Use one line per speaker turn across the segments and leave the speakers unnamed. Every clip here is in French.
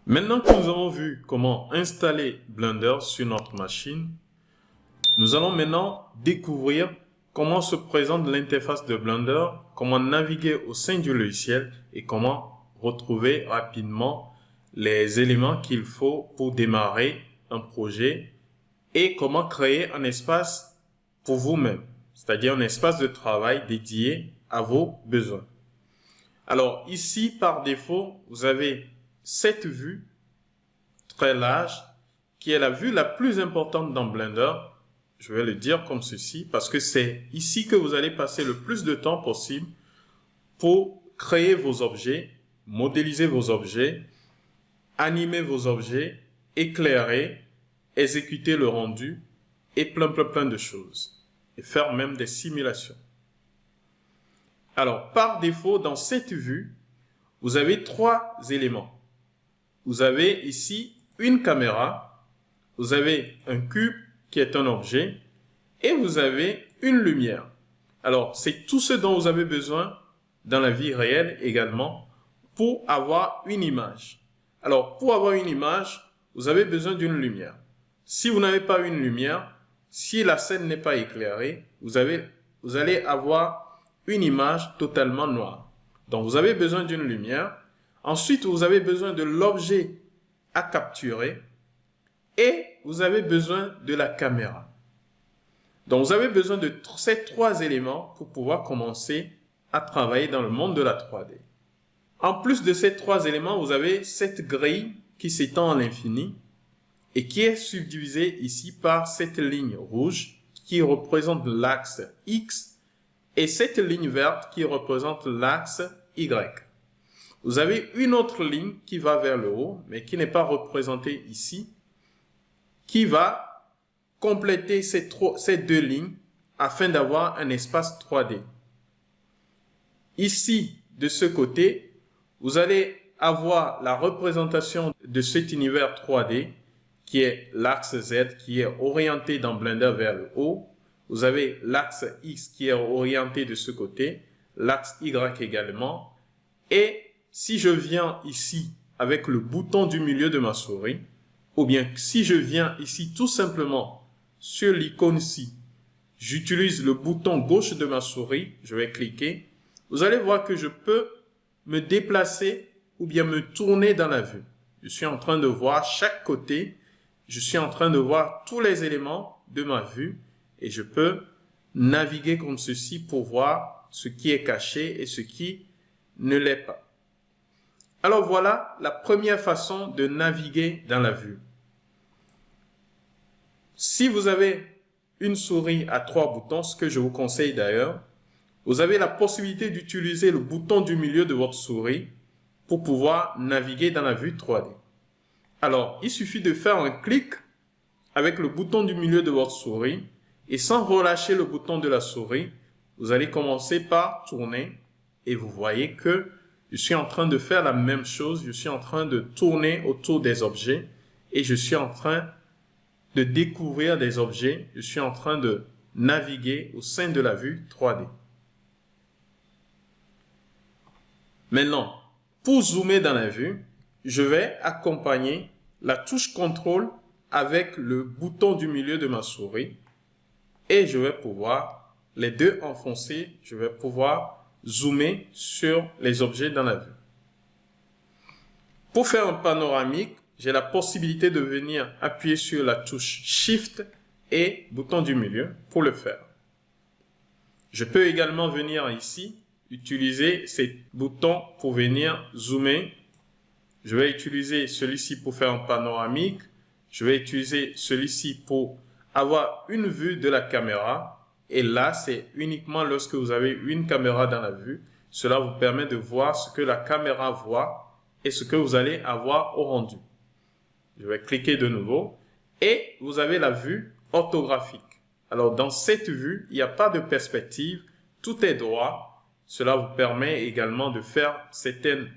Maintenant que nous avons vu comment installer Blender sur notre machine, nous allons maintenant découvrir comment se présente l'interface de Blender, comment naviguer au sein du logiciel et comment retrouver rapidement les éléments qu'il faut pour démarrer un projet et comment créer un espace pour vous-même, c'est-à-dire un espace de travail dédié à vos besoins. Alors ici, par défaut, vous avez cette vue très large qui est la vue la plus importante dans Blender. Je vais le dire comme ceci parce que c'est ici que vous allez passer le plus de temps possible pour créer vos objets, modéliser vos objets, animer vos objets, éclairer, exécuter le rendu et plein de choses. Et faire même des simulations. Alors, par défaut, dans cette vue, vous avez trois éléments. Vous avez ici une caméra, vous avez un cube qui est un objet et vous avez une lumière. Alors, c'est tout ce dont vous avez besoin dans la vie réelle également pour avoir une image. Alors, pour avoir une image, vous avez besoin d'une lumière. Si vous n'avez pas une lumière, si la scène n'est pas éclairée, vous allez avoir une image totalement noire. Donc, vous avez besoin d'une lumière. Ensuite, vous avez besoin de l'objet à capturer et vous avez besoin de la caméra. Donc, vous avez besoin de ces trois éléments pour pouvoir commencer à travailler dans le monde de la 3D. En plus de ces trois éléments, vous avez cette grille qui s'étend à l'infini et qui est subdivisée ici par cette ligne rouge qui représente l'axe X et cette ligne verte qui représente l'axe Y. Vous avez une autre ligne qui va vers le haut, mais qui n'est pas représentée ici, qui va compléter ces deux lignes afin d'avoir un espace 3D. Ici, de ce côté, vous allez avoir la représentation de cet univers 3D qui est l'axe Z qui est orienté dans Blender vers le haut. Vous avez l'axe X qui est orienté de ce côté, l'axe Y également. Et si je viens ici avec le bouton du milieu de ma souris, ou bien si je viens ici tout simplement sur l'icône ici, j'utilise le bouton gauche de ma souris, je vais cliquer, vous allez voir que je peux me déplacer ou bien me tourner dans la vue. Je suis en train de voir chaque côté, je suis en train de voir tous les éléments de ma vue et je peux naviguer comme ceci pour voir ce qui est caché et ce qui ne l'est pas. Alors voilà la première façon de naviguer dans la vue. Si vous avez une souris à 3 boutons, ce que je vous conseille d'ailleurs, vous avez la possibilité d'utiliser le bouton du milieu de votre souris pour pouvoir naviguer dans la vue 3D. Alors, il suffit de faire un clic avec le bouton du milieu de votre souris et sans relâcher le bouton de la souris, vous allez commencer par tourner et vous voyez que je suis en train de faire la même chose, je suis en train de tourner autour des objets et je suis en train de découvrir des objets, je suis en train de naviguer au sein de la vue 3D. Maintenant, pour zoomer dans la vue, je vais accompagner la touche contrôle avec le bouton du milieu de ma souris et je vais pouvoir, les deux enfoncés, je vais pouvoir zoomer sur les objets dans la vue. Pour faire un panoramique, j'ai la possibilité de venir appuyer sur la touche Shift et bouton du milieu pour le faire. Je peux également venir ici, utiliser ces boutons pour venir zoomer. Je vais utiliser celui-ci pour faire un panoramique. Je vais utiliser celui-ci pour avoir une vue de la caméra. Et là, c'est uniquement lorsque vous avez une caméra dans la vue. Cela vous permet de voir ce que la caméra voit et ce que vous allez avoir au rendu. Je vais cliquer de nouveau et vous avez la vue orthographique. Alors, dans cette vue, il n'y a pas de perspective. Tout est droit. Cela vous permet également de faire certaines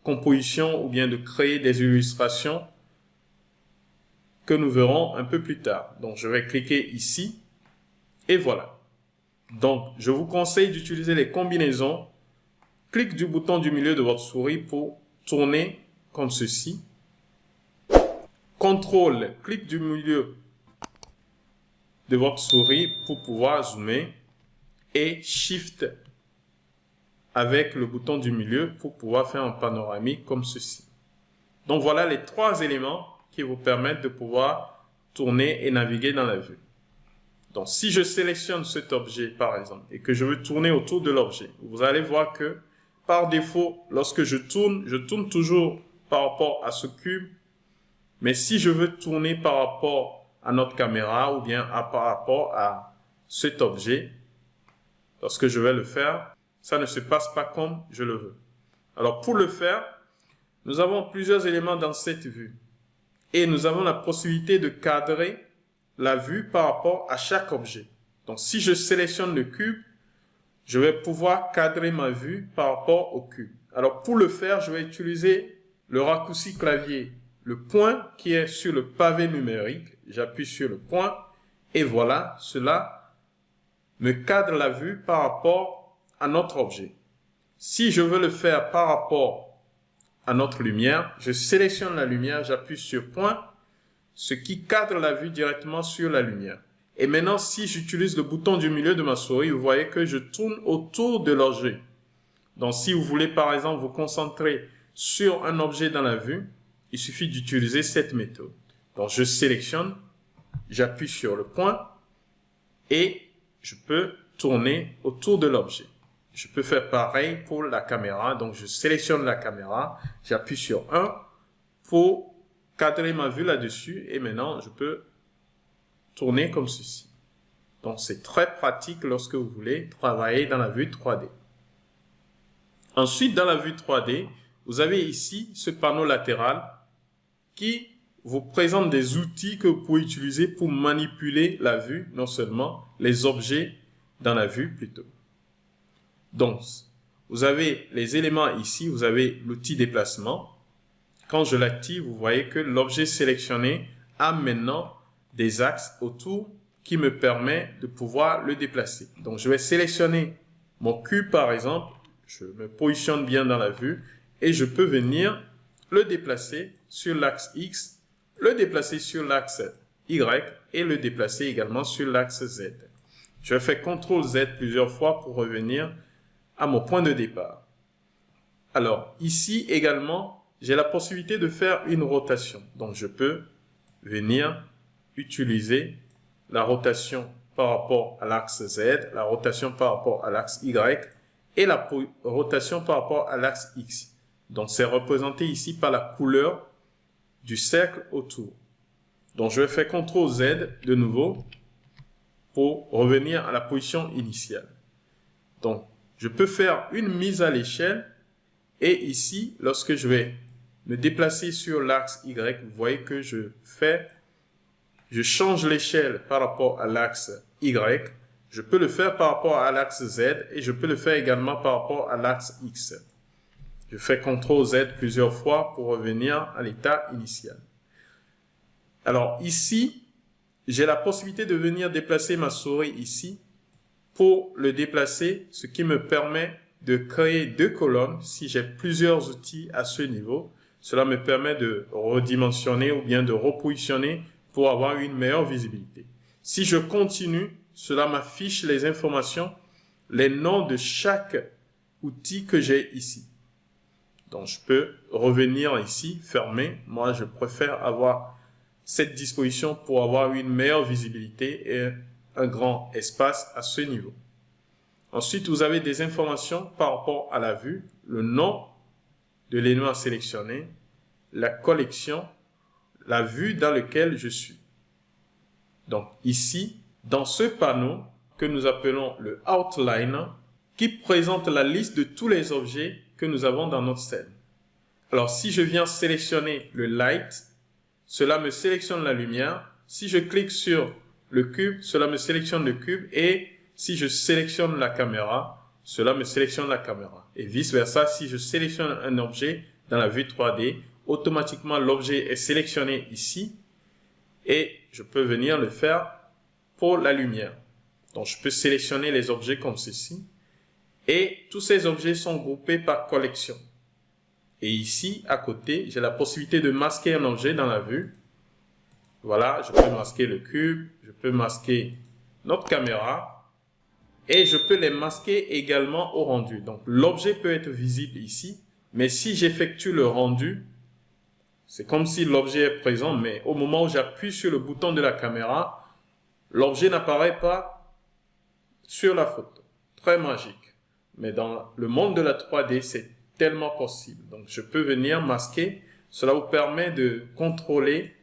compositions ou bien de créer des illustrations que nous verrons un peu plus tard. Donc, je vais cliquer ici et voilà. Donc, je vous conseille d'utiliser les combinaisons. Clique du bouton du milieu de votre souris pour tourner comme ceci. contrôle, clic du milieu de votre souris pour pouvoir zoomer et Shift avec le bouton du milieu pour pouvoir faire un panoramique comme ceci. Donc voilà les trois éléments qui vous permettent de pouvoir tourner et naviguer dans la vue. Donc si je sélectionne cet objet par exemple et que je veux tourner autour de l'objet, vous allez voir que par défaut, lorsque je tourne toujours par rapport à ce cube. Mais si je veux tourner par rapport à notre caméra ou bien par rapport à cet objet, lorsque je vais le faire, ça ne se passe pas comme je le veux. Alors pour le faire, nous avons plusieurs éléments dans cette vue. Et nous avons la possibilité de cadrer la vue par rapport à chaque objet. Donc si je sélectionne le cube, je vais pouvoir cadrer ma vue par rapport au cube. Alors pour le faire, je vais utiliser le raccourci clavier, le point qui est sur le pavé numérique. J'appuie sur le point et voilà, cela me cadre la vue par rapport à notre objet. Si je veux le faire par rapport à notre lumière, je sélectionne la lumière, j'appuie sur point, ce qui cadre la vue directement sur la lumière. Et maintenant, si j'utilise le bouton du milieu de ma souris, vous voyez que je tourne autour de l'objet. Donc, si vous voulez, par exemple, vous concentrer sur un objet dans la vue, il suffit d'utiliser cette méthode. Donc, je sélectionne, j'appuie sur le point et je peux tourner autour de l'objet. Je peux faire pareil pour la caméra. Donc, je sélectionne la caméra, j'appuie sur 1 pour cadrer ma vue là-dessus et maintenant, je peux tourner comme ceci. Donc, c'est très pratique lorsque vous voulez travailler dans la vue 3D. Ensuite, dans la vue 3D, vous avez ici ce panneau latéral qui vous présente des outils que vous pouvez utiliser pour manipuler la vue, non seulement les objets dans la vue plutôt. Donc, vous avez les éléments ici, vous avez l'outil déplacement. Quand je l'active, vous voyez que l'objet sélectionné a maintenant des axes autour qui me permet de pouvoir le déplacer. Donc, je vais sélectionner mon cube par exemple, je me positionne bien dans la vue et je peux venir le déplacer sur l'axe X, le déplacer sur l'axe Y et le déplacer également sur l'axe Z. Je vais faire CTRL Z plusieurs fois pour revenir à mon point de départ. Alors, ici également, j'ai la possibilité de faire une rotation. Donc, je peux venir utiliser la rotation par rapport à l'axe Z, la rotation par rapport à l'axe Y et la rotation par rapport à l'axe X. Donc, c'est représenté ici par la couleur du cercle autour. Donc, je vais faire CTRL Z de nouveau pour revenir à la position initiale. Donc, je peux faire une mise à l'échelle et ici, lorsque je vais me déplacer sur l'axe Y, vous voyez que je change l'échelle par rapport à l'axe Y. Je peux le faire par rapport à l'axe Z et je peux le faire également par rapport à l'axe X. Je fais CTRL Z plusieurs fois pour revenir à l'état initial. Alors ici, j'ai la possibilité de venir déplacer ma souris ici pour le déplacer, ce qui me permet de créer deux colonnes si j'ai plusieurs outils à ce niveau. Cela me permet de redimensionner ou bien de repositionner pour avoir une meilleure visibilité. Si je continue, cela m'affiche les informations, les noms de chaque outil que j'ai ici. Donc, je peux revenir ici, fermer. Moi, je préfère avoir cette disposition pour avoir une meilleure visibilité et un grand espace à ce niveau. Ensuite, vous avez des informations par rapport à la vue, le nom de l'élément à sélectionner, la collection, la vue dans laquelle je suis. Donc ici, dans ce panneau que nous appelons le Outliner, qui présente la liste de tous les objets que nous avons dans notre scène. Alors si je viens sélectionner le Light, cela me sélectionne la lumière. Si je clique sur le cube, cela me sélectionne le cube. Et si je sélectionne la caméra, cela me sélectionne la caméra. Et vice versa, si je sélectionne un objet dans la vue 3D, automatiquement l'objet est sélectionné ici. Et je peux venir le faire pour la lumière. Donc je peux sélectionner les objets comme ceci. Et tous ces objets sont groupés par collection. Et ici, à côté, j'ai la possibilité de masquer un objet dans la vue. Voilà, je peux masquer le cube, je peux masquer notre caméra et je peux les masquer également au rendu. Donc, l'objet peut être visible ici, mais si j'effectue le rendu, c'est comme si l'objet est présent, mais au moment où j'appuie sur le bouton de la caméra, l'objet n'apparaît pas sur la photo. Très magique. Mais dans le monde de la 3D, c'est tellement possible. Donc, je peux venir masquer. Cela vous permet de contrôler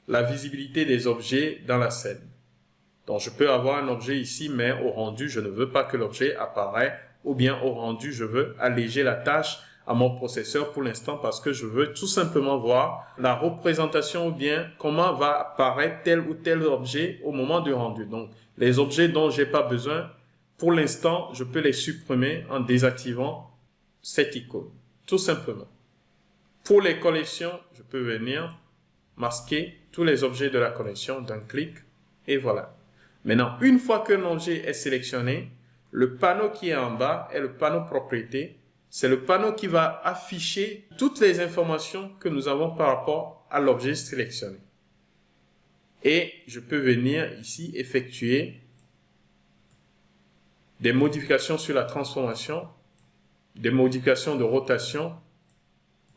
la visibilité des objets dans la scène. Donc, je peux avoir un objet ici, mais au rendu, je ne veux pas que l'objet apparaisse, ou bien au rendu, je veux alléger la tâche à mon processeur pour l'instant parce que je veux tout simplement voir la représentation ou bien comment va apparaître tel ou tel objet au moment du rendu. Donc, les objets dont j'ai pas besoin, pour l'instant, je peux les supprimer en désactivant cette icône, tout simplement. Pour les collections, je peux venir masquer tous les objets de la collection d'un clic et voilà. Maintenant, une fois que l'objet est sélectionné, le panneau qui est en bas est le panneau propriété. C'est le panneau qui va afficher toutes les informations que nous avons par rapport à l'objet sélectionné. Et je peux venir ici effectuer des modifications sur la transformation, des modifications de rotation,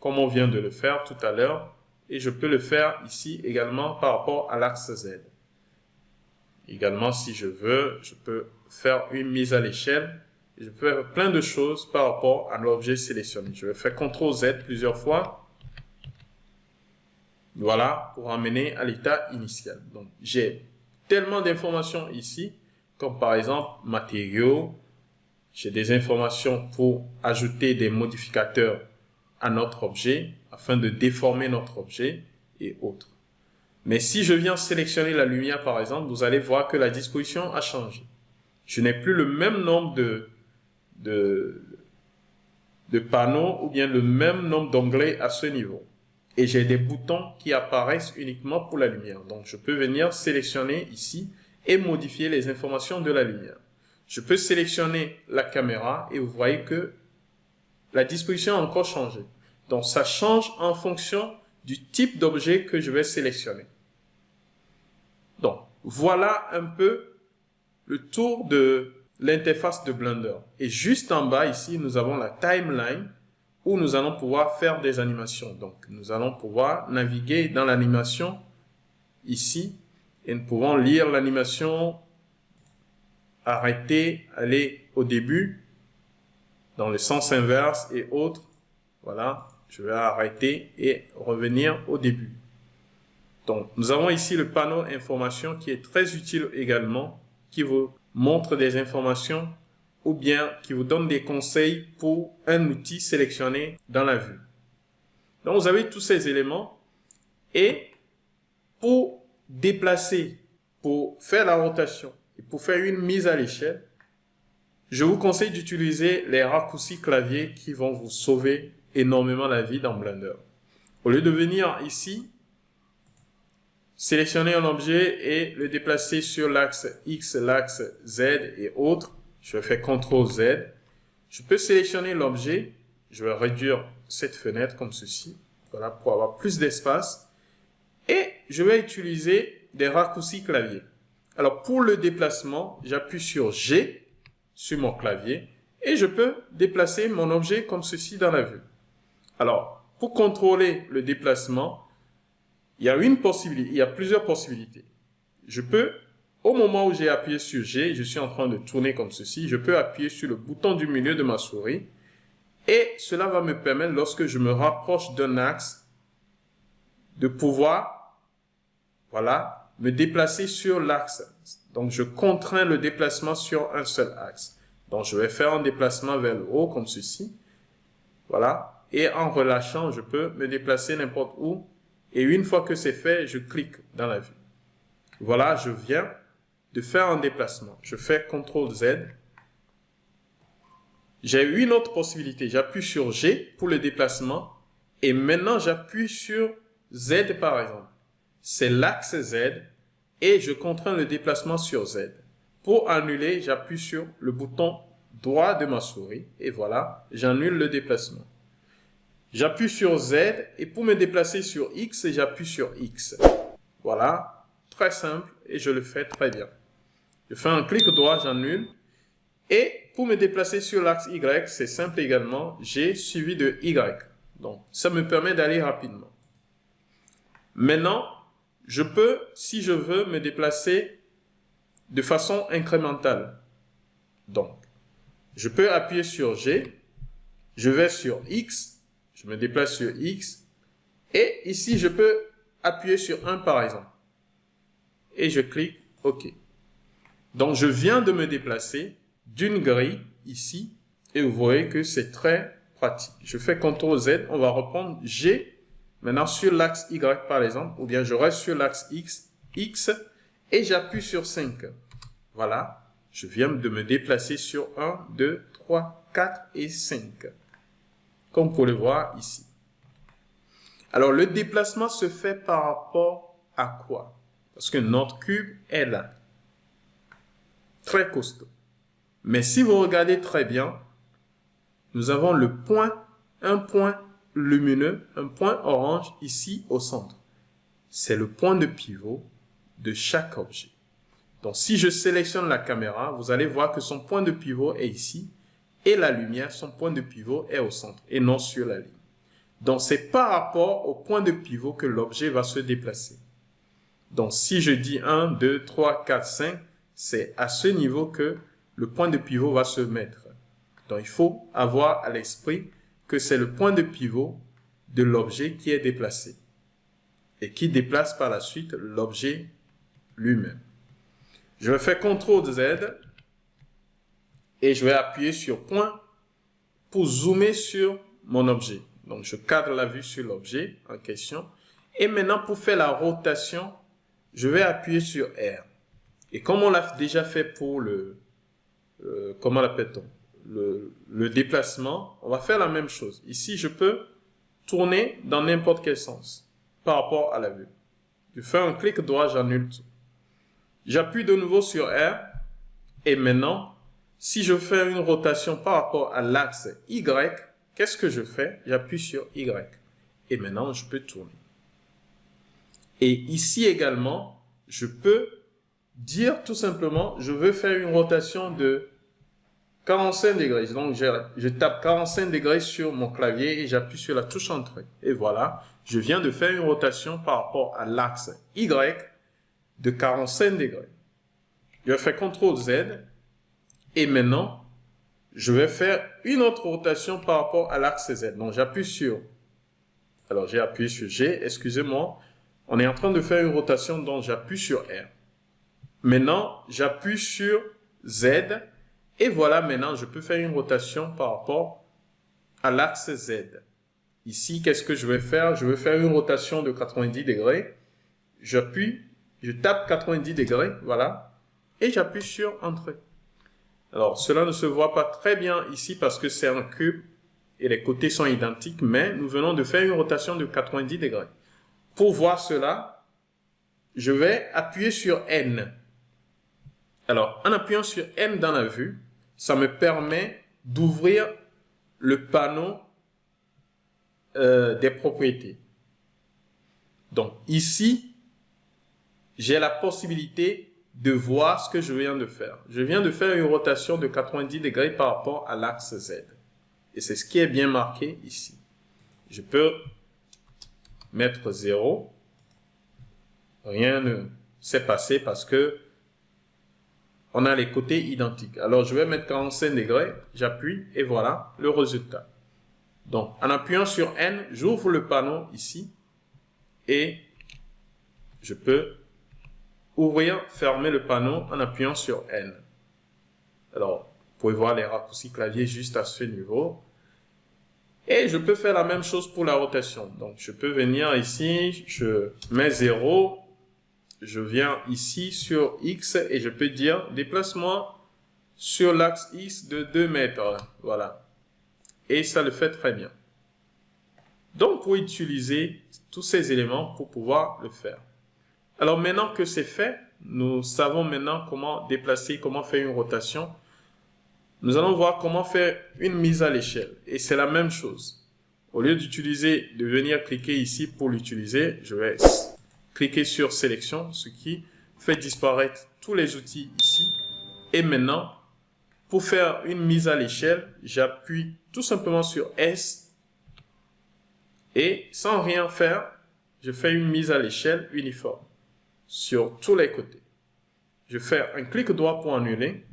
comme on vient de le faire tout à l'heure. Et je peux le faire ici également par rapport à l'axe Z. Également, si je veux, je peux faire une mise à l'échelle. Je peux faire plein de choses par rapport à l'objet sélectionné. Je vais faire CTRL Z plusieurs fois. Voilà, pour ramener à l'état initial. Donc, j'ai tellement d'informations ici, comme par exemple matériaux. J'ai des informations pour ajouter des modificateurs à notre objet afin de déformer notre objet et autres. Mais si je viens sélectionner la lumière par exemple, vous allez voir que la disposition a changé. Je n'ai plus le même nombre de panneaux ou bien le même nombre d'onglets à ce niveau. Et j'ai des boutons qui apparaissent uniquement pour la lumière. Donc je peux venir sélectionner ici et modifier les informations de la lumière. Je peux sélectionner la caméra et vous voyez que la disposition a encore changé. Donc, ça change en fonction du type d'objet que je vais sélectionner. Donc, voilà un peu le tour de l'interface de Blender. Et juste en bas, ici, nous avons la timeline où nous allons pouvoir faire des animations. Donc, nous allons pouvoir naviguer dans l'animation ici et nous pouvons lire l'animation, arrêter, aller au début, dans le sens inverse et autres. Voilà, je vais arrêter et revenir au début. Donc, nous avons ici le panneau information qui est très utile également, qui vous montre des informations ou bien qui vous donne des conseils pour un outil sélectionné dans la vue. Donc, vous avez tous ces éléments et pour déplacer, pour faire la rotation et pour faire une mise à l'échelle, je vous conseille d'utiliser les raccourcis clavier qui vont vous sauver énormément la vie dans Blender. Au lieu de venir ici, sélectionner un objet et le déplacer sur l'axe X, l'axe Z et autres, je vais faire CTRL Z. Je peux sélectionner l'objet, je vais réduire cette fenêtre comme ceci, voilà, pour avoir plus d'espace. Et je vais utiliser des raccourcis clavier. Alors pour le déplacement, j'appuie sur G sur mon clavier et je peux déplacer mon objet comme ceci dans la vue. Alors, pour contrôler le déplacement, il y a plusieurs possibilités. Je peux, au moment où j'ai appuyé sur G, je suis en train de tourner comme ceci, je peux appuyer sur le bouton du milieu de ma souris et cela va me permettre, lorsque je me rapproche d'un axe, de pouvoir, voilà, me déplacer sur l'axe. Donc, je contrains le déplacement sur un seul axe. Donc, je vais faire un déplacement vers le haut comme ceci. Voilà. Et en relâchant, je peux me déplacer n'importe où. Et une fois que c'est fait, je clique dans la vue. Voilà, je viens de faire un déplacement. Je fais CTRL Z. J'ai une autre possibilité. J'appuie sur G pour le déplacement. Et maintenant, j'appuie sur Z par exemple. C'est l'axe Z. Et je contrains le déplacement sur Z. Pour annuler, j'appuie sur le bouton droit de ma souris. Et voilà, j'annule le déplacement. J'appuie sur Z et pour me déplacer sur X, j'appuie sur X. Voilà, très simple et je le fais très bien. Je fais un clic droit, j'annule. Et pour me déplacer sur l'axe Y, c'est simple également, G suivi de Y. Donc, ça me permet d'aller rapidement. Maintenant, je peux, si je veux, me déplacer de façon incrémentale. Donc, je peux appuyer sur G, je vais sur X, je me déplace sur X, et ici, je peux appuyer sur 1 par exemple. Et je clique OK. Donc, je viens de me déplacer d'une grille ici, et vous voyez que c'est très pratique. Je fais CTRL Z, on va reprendre G, maintenant sur l'axe Y par exemple, ou bien je reste sur l'axe X, et j'appuie sur 5. Voilà, je viens de me déplacer sur 1, 2, 3, 4 et 5. Comme vous pouvez le voir ici. Alors, le déplacement se fait par rapport à quoi? Parce que notre cube est là. Très costaud. Mais si vous regardez très bien, nous avons un point lumineux, un point orange ici au centre. C'est le point de pivot de chaque objet. Donc, si je sélectionne la caméra, vous allez voir que son point de pivot est ici et la lumière, son point de pivot est au centre et non sur la ligne. Donc, c'est par rapport au point de pivot que l'objet va se déplacer. Donc, si je dis 1, 2, 3, 4, 5, c'est à ce niveau que le point de pivot va se mettre. Donc, il faut avoir à l'esprit que c'est le point de pivot de l'objet qui est déplacé et qui déplace par la suite l'objet lui-même. Je vais faire CTRL Z et je vais appuyer sur point pour zoomer sur mon objet. Donc, je cadre la vue sur l'objet en question. Et maintenant, pour faire la rotation, je vais appuyer sur R. Et comme on l'a déjà fait pour comment l'appelle-t-on? Le déplacement, on va faire la même chose. Ici, je peux tourner dans n'importe quel sens par rapport à la vue. Je fais un clic droit, j'annule tout. J'appuie de nouveau sur R. Et maintenant, si je fais une rotation par rapport à l'axe Y, qu'est-ce que je fais? J'appuie sur Y. Et maintenant, je peux tourner. Et ici également, je peux dire tout simplement, je veux faire une rotation de 45 degrés. Donc, je tape 45 degrés sur mon clavier et j'appuie sur la touche Entrée. Et voilà, je viens de faire une rotation par rapport à l'axe Y de 45 degrés. Je vais faire CTRL Z et maintenant, je vais faire une autre rotation par rapport à l'axe Z. Donc, j'appuie sur... Alors, j'ai appuyé sur G, excusez-moi. On est en train de faire une rotation, donc j'appuie sur R. Maintenant, j'appuie sur Z. Et voilà, maintenant, je peux faire une rotation par rapport à l'axe Z. Ici, qu'est-ce que je vais faire? Je vais faire une rotation de 90 degrés. J'appuie, je tape 90 degrés, voilà. Et j'appuie sur Entrée. Alors, cela ne se voit pas très bien ici parce que c'est un cube et les côtés sont identiques, mais nous venons de faire une rotation de 90 degrés. Pour voir cela, je vais appuyer sur N. Alors, en appuyant sur N dans la vue, ça me permet d'ouvrir le panneau des propriétés. Donc, ici, j'ai la possibilité de voir ce que je viens de faire. Je viens de faire une rotation de 90 degrés par rapport à l'axe Z. Et c'est ce qui est bien marqué ici. Je peux mettre 0. Rien ne s'est passé parce que on a les côtés identiques. Alors, je vais mettre 45 degrés, j'appuie et voilà le résultat. Donc, en appuyant sur N, j'ouvre le panneau ici et je peux ouvrir, fermer le panneau en appuyant sur N. Alors, vous pouvez voir les raccourcis clavier juste à ce niveau. Et je peux faire la même chose pour la rotation. Donc, je peux venir ici, je mets 0, je viens ici sur X et je peux dire déplace-moi sur l'axe X de 2 mètres. Voilà. Et ça le fait très bien. Donc, pour utiliser tous ces éléments pour pouvoir le faire. Alors, maintenant que c'est fait, nous savons maintenant comment déplacer, comment faire une rotation. Nous allons voir comment faire une mise à l'échelle. Et c'est la même chose. Au lieu de venir cliquer ici pour l'utiliser, je vais cliquer sur sélection, ce qui fait disparaître tous les outils ici. Et maintenant, pour faire une mise à l'échelle, j'appuie tout simplement sur S et sans rien faire, je fais une mise à l'échelle uniforme sur tous les côtés. Je fais un clic droit pour annuler.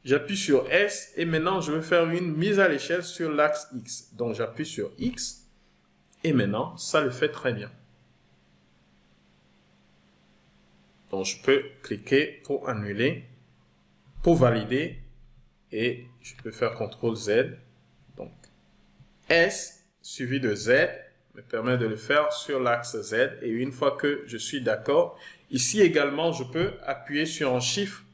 J'appuie sur S et maintenant je vais faire une mise à l'échelle sur l'axe X. Donc j'appuie sur X et maintenant ça le fait très bien. Donc je peux cliquer pour annuler, pour valider et je peux faire CTRL Z. Donc S suivi de Z me permet de le faire sur l'axe Z et une fois que je suis d'accord, ici également je peux appuyer sur un chiffre.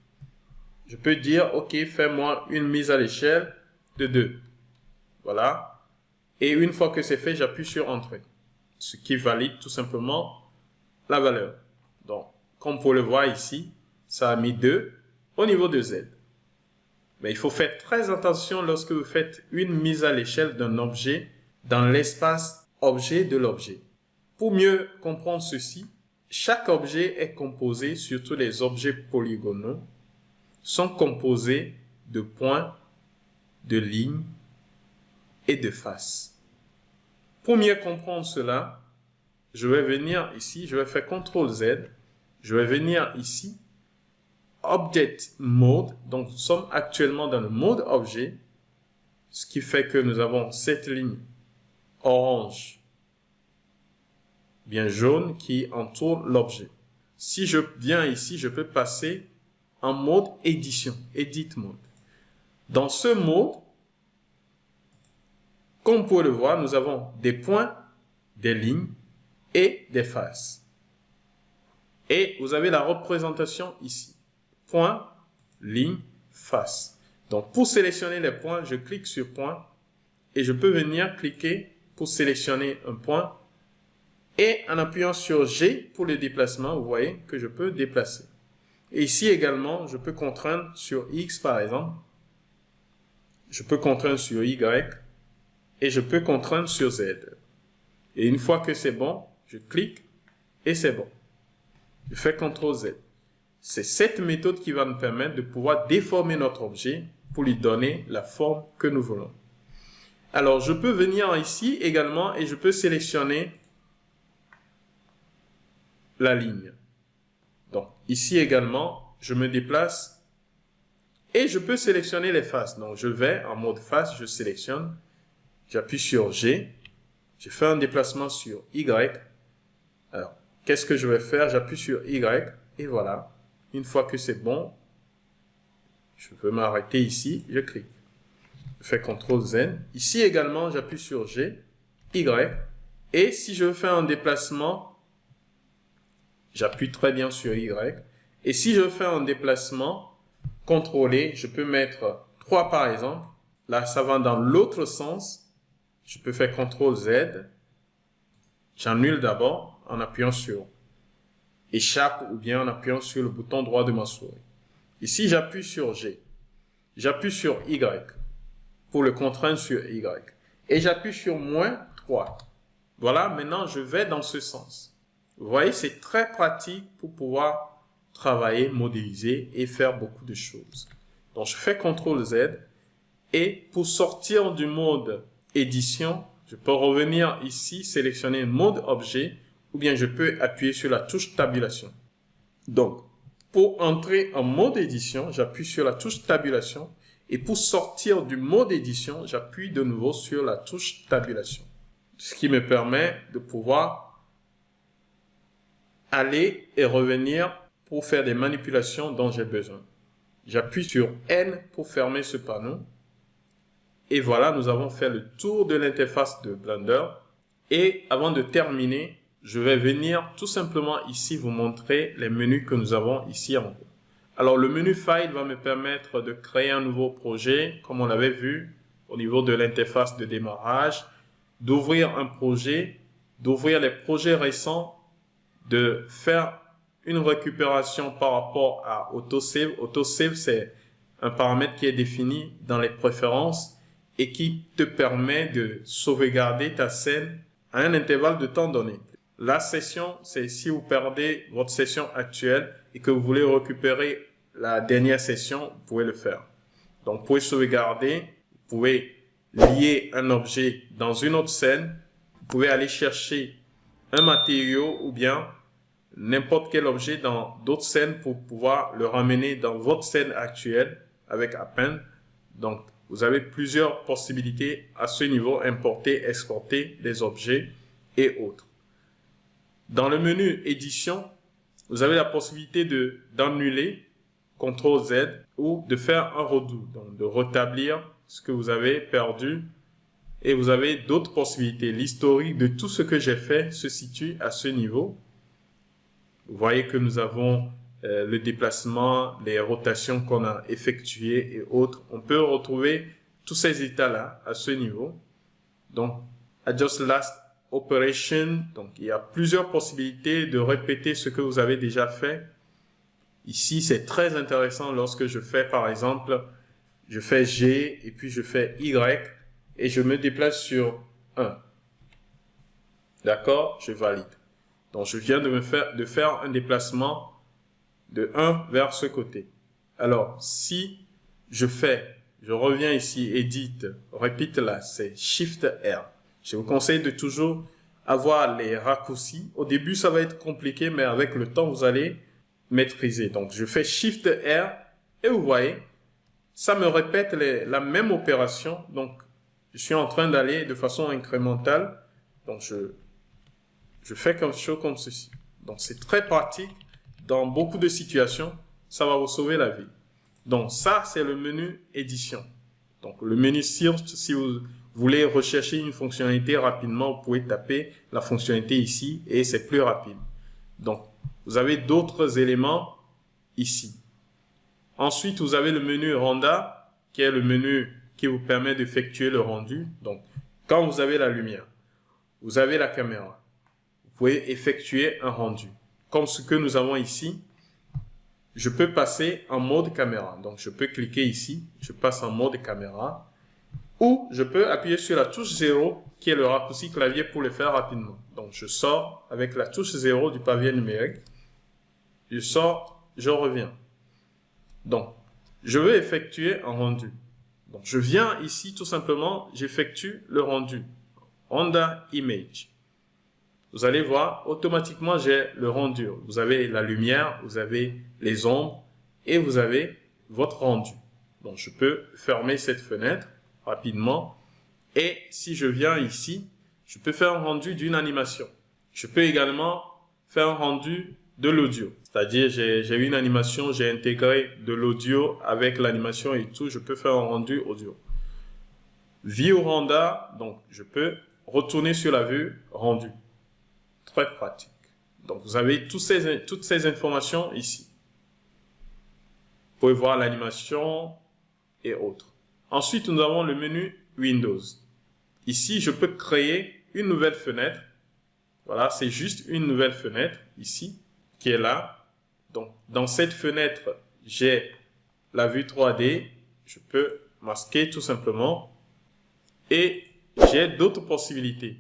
Je peux dire, OK, fais-moi une mise à l'échelle de 2. Voilà. Et une fois que c'est fait, j'appuie sur Entrée. Ce qui valide tout simplement la valeur. Donc, comme vous le voyez ici, ça a mis 2 au niveau de Z. Mais il faut faire très attention lorsque vous faites une mise à l'échelle d'un objet dans l'espace objet de l'objet. Pour mieux comprendre ceci, chaque objet est composé, surtout les objets polygonaux, sont composés de points, de lignes et de faces. Pour mieux comprendre cela, je vais venir ici, je vais faire CTRL Z, je vais venir ici, Object Mode, donc nous sommes actuellement dans le mode objet, ce qui fait que nous avons cette ligne orange, bien jaune, qui entoure l'objet. Si je viens ici, je peux passer en mode édition, Edit Mode. Dans ce mode, comme vous pouvez le voir, nous avons des points, des lignes et des faces. Et vous avez la représentation ici. Point, ligne, face. Donc pour sélectionner les points, je clique sur point et je peux venir cliquer pour sélectionner un point. Et en appuyant sur G pour le déplacement, vous voyez que je peux déplacer. Et ici également, je peux contraindre sur X par exemple. Je peux contraindre sur Y. Et je peux contraindre sur Z. Et une fois que c'est bon, je clique et c'est bon. Je fais CTRL Z. C'est cette méthode qui va nous permettre de pouvoir déformer notre objet pour lui donner la forme que nous voulons. Alors, je peux venir ici également et je peux sélectionner la ligne. Donc, ici également, je me déplace et je peux sélectionner les faces. Donc, je vais en mode face, je sélectionne, j'appuie sur G, je fais un déplacement sur Y. Alors, qu'est-ce que je vais faire? J'appuie sur Y et voilà. Une fois que c'est bon, je peux m'arrêter ici, je clique. Je fais CTRL Z. Ici également, j'appuie sur G, Y. Et si je veux faire un déplacement, j'appuie très bien sur Y. Et si je veux faire un déplacement contrôlé, je peux mettre 3 par exemple. Là, ça va dans l'autre sens. Je peux faire CTRL Z. J'annule d'abord en appuyant sur Échappe ou bien en appuyant sur le bouton droit de ma souris. Ici, j'appuie sur G. J'appuie sur Y pour le contraindre sur Y. Et j'appuie sur -3. Voilà, maintenant je vais dans ce sens. Vous voyez, c'est très pratique pour pouvoir travailler, modéliser et faire beaucoup de choses. Donc, je fais CTRL Z. Et pour sortir du mode édition, je peux revenir ici, sélectionner mode objet, ou bien je peux appuyer sur la touche tabulation. Donc, pour entrer en mode édition, j'appuie sur la touche tabulation. Et pour sortir du mode édition, j'appuie de nouveau sur la touche tabulation. Ce qui me permet de pouvoir aller et revenir pour faire des manipulations dont j'ai besoin. J'appuie sur N pour fermer ce panneau. Et voilà, nous avons fait le tour de l'interface de Blender. Et avant de terminer, je vais venir tout simplement ici vous montrer les menus que nous avons ici en haut. Alors, le menu File va me permettre de créer un nouveau projet, comme on l'avait vu au niveau de l'interface de démarrage, d'ouvrir un projet, d'ouvrir les projets récents, de faire une récupération par rapport à Autosave. Autosave, c'est un paramètre qui est défini dans les préférences et qui te permet de sauvegarder ta scène à un intervalle de temps donné. la session, c'est si vous perdez votre session actuelle et que vous voulez récupérer la dernière session, vous pouvez le faire. Donc, vous pouvez sauvegarder, vous pouvez lier un objet dans une autre scène, vous pouvez aller chercher un matériau ou bien n'importe quel objet dans d'autres scènes pour pouvoir le ramener dans votre scène actuelle avec Append. Donc, vous avez plusieurs possibilités à ce niveau, importer, exporter des objets et autres. Dans le menu édition, vous avez la possibilité d'annuler, CTRL Z, ou de faire un redo, donc de rétablir ce que vous avez perdu. Et vous avez d'autres possibilités. L'historique de tout ce que j'ai fait se situe à ce niveau. Vous voyez que nous avons le déplacement, les rotations qu'on a effectuées et autres. On peut retrouver tous ces états-là à ce niveau. Donc, Adjust Last Operation. Donc, il y a plusieurs possibilités de répéter ce que vous avez déjà fait. Ici, c'est très intéressant lorsque je fais, par exemple, je fais G et puis je fais Y et je me déplace sur 1. D'accord? Je valide. Donc, je viens de faire un déplacement de 1 vers ce côté. Alors, si je reviens ici, Edit, repeat là, c'est Shift R. Je vous conseille de toujours avoir les raccourcis. Au début, ça va être compliqué, mais avec le temps, vous allez maîtriser. Donc, je fais Shift R et vous voyez, ça me répète la même opération. Donc, je suis en train d'aller de façon incrémentale. Donc, je fais quelque chose comme ceci. Donc, c'est très pratique. Dans beaucoup de situations, ça va vous sauver la vie. Donc, ça, c'est le menu édition. Donc, le menu search, si vous voulez rechercher une fonctionnalité rapidement, vous pouvez taper la fonctionnalité ici et c'est plus rapide. Donc, vous avez d'autres éléments ici. Ensuite, vous avez le menu Render, qui est le menu qui vous permet d'effectuer le rendu. Donc, quand vous avez la lumière, vous avez la caméra, vous pouvez effectuer un rendu. Comme ce que nous avons ici, je peux passer en mode caméra. Donc, je peux cliquer ici, je passe en mode caméra. Ou je peux appuyer sur la touche 0, qui est le raccourci clavier pour le faire rapidement. Donc, je sors avec la touche 0 du pavé numérique. Je sors, je reviens. Donc, je veux effectuer un rendu. Donc, je viens ici, tout simplement, j'effectue le rendu. Render Image. Vous allez voir, automatiquement, j'ai le rendu. Vous avez la lumière, vous avez les ombres et vous avez votre rendu. Donc, je peux fermer cette fenêtre rapidement. Et si je viens ici, je peux faire un rendu d'une animation. Je peux également faire un rendu de l'audio. C'est-à-dire, j'ai une animation, j'ai intégré de l'audio avec l'animation et tout. Je peux faire un rendu audio. View Render, donc je peux retourner sur la vue rendu. Très pratique. Donc, vous avez toutes ces informations ici. Vous pouvez voir l'animation et autres. Ensuite, nous avons le menu Windows. Ici, je peux créer une nouvelle fenêtre. Voilà, c'est juste une nouvelle fenêtre ici qui est là. Donc, dans cette fenêtre, j'ai la vue 3D. Je peux masquer tout simplement. Et j'ai d'autres possibilités.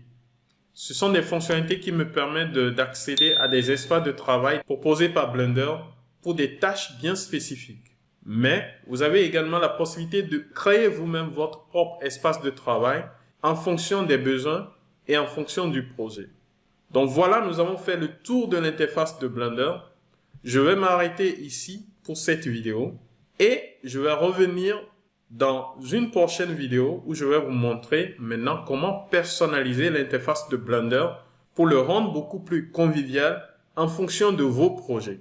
Ce sont des fonctionnalités qui me permettent d'accéder à des espaces de travail proposés par Blender pour des tâches bien spécifiques. Mais vous avez également la possibilité de créer vous-même votre propre espace de travail en fonction des besoins et en fonction du projet. Donc voilà, nous avons fait le tour de l'interface de Blender. Je vais m'arrêter ici pour cette vidéo et je vais revenir dans une prochaine vidéo où je vais vous montrer maintenant comment personnaliser l'interface de Blender pour le rendre beaucoup plus convivial en fonction de vos projets.